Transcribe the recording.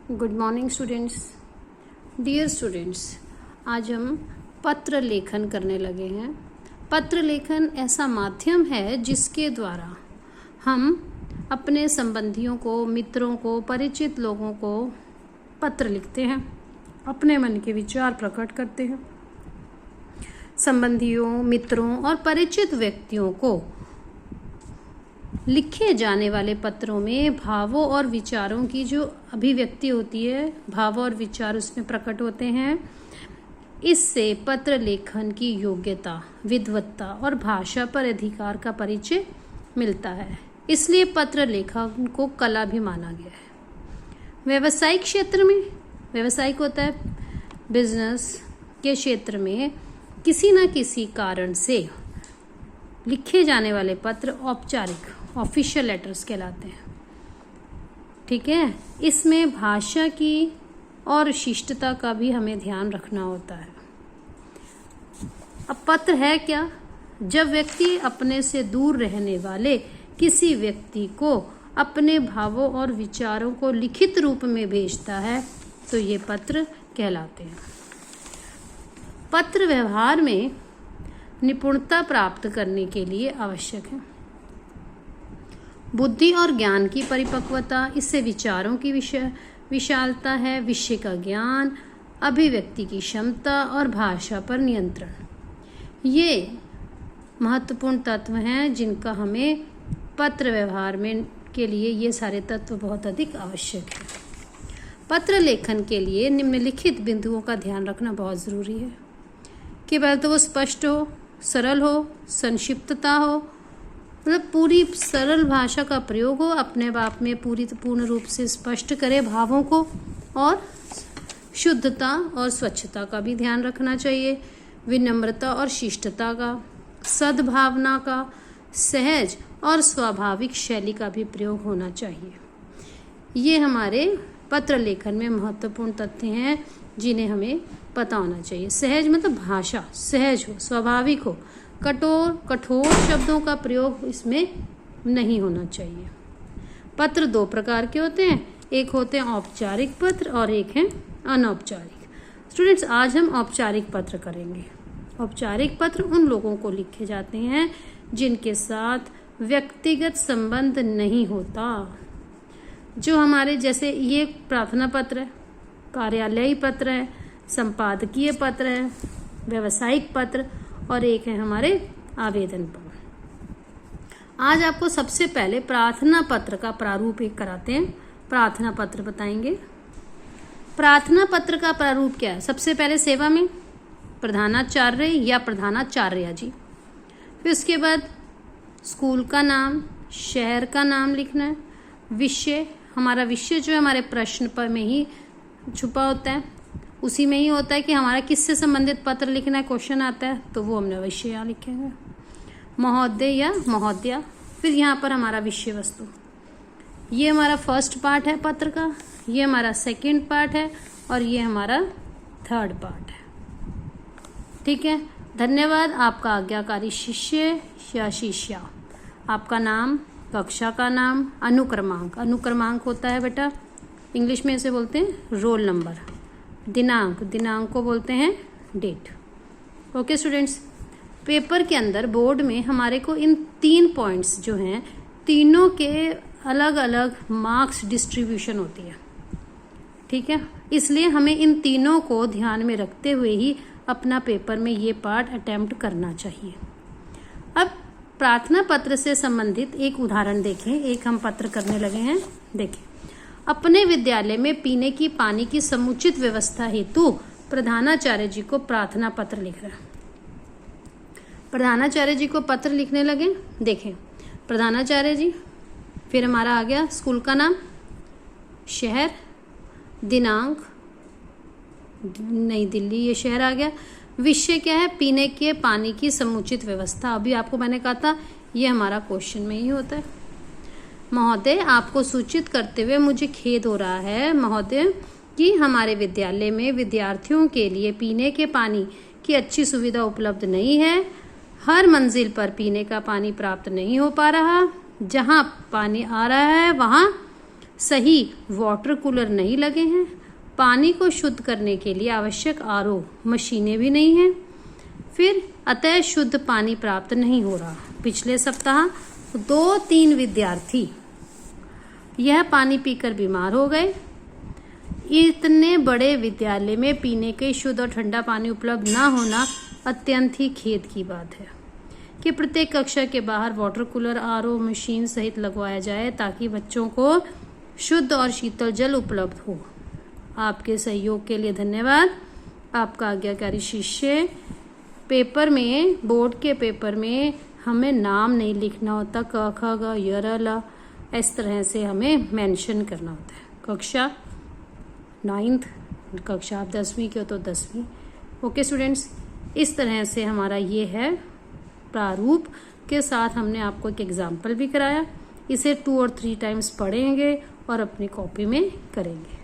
Good morning students. Dear students, आज हम पत्र लेखन करने लगे हैं। पत्र लेखन ऐसा माध्यम है जिसके द्वारा हम अपने संबंधियों को, मित्रों को, परिचित लोगों को पत्र लिखते हैं, अपने मन के विचार प्रकट करते हैं। संबंधियों, मित्रों और परिचित व्यक्तियों को लिखे जाने वाले पत्रों में भावों और विचारों की जो अभिव्यक्ति होती है, भाव और विचार उसमें प्रकट होते हैं। इससे पत्र लेखन की योग्यता, विद्वत्ता और भाषा पर अधिकार का परिचय मिलता है। इसलिए पत्र लेखन को कला भी माना गया है। व्यावसायिक क्षेत्र में, व्यावसायिक होता है बिजनेस के क्षेत्र में, किसी न किसी कारण से लिखे जाने वाले पत्र औपचारिक, ऑफिशियल लेटर्स कहलाते हैं। ठीक है, इसमें भाषा की और शिष्टता का भी हमें ध्यान रखना होता है। अब पत्र है क्या? जब व्यक्ति अपने से दूर रहने वाले किसी व्यक्ति को अपने भावों और विचारों को लिखित रूप में भेजता है तो ये पत्र कहलाते हैं। पत्र व्यवहार में निपुणता प्राप्त करने के लिए आवश्यक है। बुद्धि और ज्ञान की परिपक्वता, इससे विचारों की विशालता है, विषय का ज्ञान, अभिव्यक्ति की क्षमता और भाषा पर नियंत्रण। ये महत्वपूर्ण तत्व हैं जिनका हमें पत्र व्यवहार में के लिए ये सारे तत्व बहुत अधिक आवश्यक है। पत्र लेखन के लिए निम्नलिखित बिंदुओं का ध्यान रखना बहुत ज़रूरी है कि पहले तो वो स्पष्ट हो, सरल हो, संक्षिप्तता हो, मतलब पूरी सरल भाषा का प्रयोग हो, अपने आप में पूर्ण रूप से स्पष्ट करे भावों को, और शुद्धता और स्वच्छता का भी ध्यान रखना चाहिए, विनम्रता और शिष्टता का, सद्भावना का, सहज और स्वाभाविक शैली का भी प्रयोग होना चाहिए। ये हमारे पत्र लेखन में महत्वपूर्ण तथ्य हैं जिन्हें हमें पता होना चाहिए। सहज मतलब भाषा सहज हो, स्वाभाविक हो, कठोर शब्दों का प्रयोग इसमें नहीं होना चाहिए। पत्र दो प्रकार के होते हैं, एक होते हैं औपचारिक पत्र और एक है अनौपचारिक। स्टूडेंट्स, आज हम औपचारिक पत्र करेंगे। औपचारिक पत्र उन लोगों को लिखे जाते हैं जिनके साथ व्यक्तिगत संबंध नहीं होता। जो हमारे जैसे ये प्रार्थना पत्र है, कार्यालयी पत्र है, संपादकीय पत्र है, व्यावसायिक पत्र, और एक है हमारे आवेदन पत्र। आज आपको सबसे पहले प्रार्थना पत्र का प्रारूप एक कराते हैं। प्रार्थना पत्र बताएंगे। प्रार्थना पत्र का प्रारूप क्या है? सबसे पहले सेवा में प्रधानाचार्य या प्रधानाचार्य जी, फिर उसके बाद स्कूल का नाम, शहर का नाम लिखना है, विषय, हमारा विषय जो है हमारे प्रश्न पर में ही छुपा होता है, उसी में ही होता है कि हमारा किससे संबंधित पत्र लिखना है, क्वेश्चन आता है तो वो हमने विषय यहाँ लिखेंगे, महोदय या महोदया। फिर यहाँ पर हमारा विषय वस्तु, ये हमारा फर्स्ट पार्ट है पत्र का, ये हमारा सेकंड पार्ट है और ये हमारा थर्ड पार्ट है। ठीक है, धन्यवाद। आपका आज्ञाकारी शिष्य या शिष्या, आपका नाम, कक्षा का नाम, अनुक्रमांक, अनुक्रमांक होता है बेटा इंग्लिश में इसे बोलते हैं रोल नंबर, दिनांक, दिनांक को बोलते हैं डेट। ओके स्टूडेंट्स, पेपर के अंदर बोर्ड में हमारे को इन 3 पॉइंट्स जो हैं, तीनों के अलग अलग मार्क्स डिस्ट्रीब्यूशन होती है। ठीक है, इसलिए हमें इन तीनों को ध्यान में रखते हुए ही अपना पेपर में ये पार्ट अटेम्प्ट करना चाहिए। अब प्रार्थना पत्र से संबंधित एक उदाहरण देखें। एक हम पत्र करने लगे हैं, देखें। अपने विद्यालय में पीने की पानी की समुचित व्यवस्था हेतु प्रधानाचार्य जी को प्रार्थना पत्र लिख रहा है। प्रधानाचार्य जी को पत्र लिखने लगे, देखें प्रधानाचार्य जी, फिर हमारा आ गया स्कूल का नाम, शहर, दिनांक, नई दिल्ली ये शहर आ गया, विषय क्या है, पीने के पानी की समुचित व्यवस्था। अभी आपको मैंने कहा था ये हमारा क्वेश्चन में ही होता है। महोदय, आपको सूचित करते हुए मुझे खेद हो रहा है महोदय कि हमारे विद्यालय में विद्यार्थियों के लिए पीने के पानी की अच्छी सुविधा उपलब्ध नहीं है। हर मंजिल पर पीने का पानी प्राप्त नहीं हो पा रहा। जहाँ पानी आ रहा है वहाँ सही वाटर कूलर नहीं लगे हैं, पानी को शुद्ध करने के लिए आवश्यक आरओ मशीनें भी नहीं हैं, फिर अतः शुद्ध पानी प्राप्त नहीं हो रहा। पिछले सप्ताह 2-3 विद्यार्थी यह पानी पीकर बीमार हो गए। इतने बड़े विद्यालय में पीने के शुद्ध और ठंडा पानी उपलब्ध न होना अत्यंत ही खेद की बात है कि प्रत्येक कक्षा के बाहर वाटर कूलर आरओ मशीन सहित लगवाया जाए ताकि बच्चों को शुद्ध और शीतल जल उपलब्ध हो। आपके सहयोग के लिए धन्यवाद। आपका आज्ञाकारी शिष्य। पेपर में, बोर्ड के पेपर में हमें नाम नहीं लिखना होता, क ख ग य र ल, इस तरह से हमें मेंशन करना होता है। कक्षा 9th, कक्षा आप 10वीं के हो तो 10वीं। ओके स्टूडेंट्स, इस तरह से हमारा ये है प्रारूप के साथ हमने आपको एक एग्जाम्पल भी कराया। इसे 2 और 3 टाइम्स पढ़ेंगे और अपनी कॉपी में करेंगे।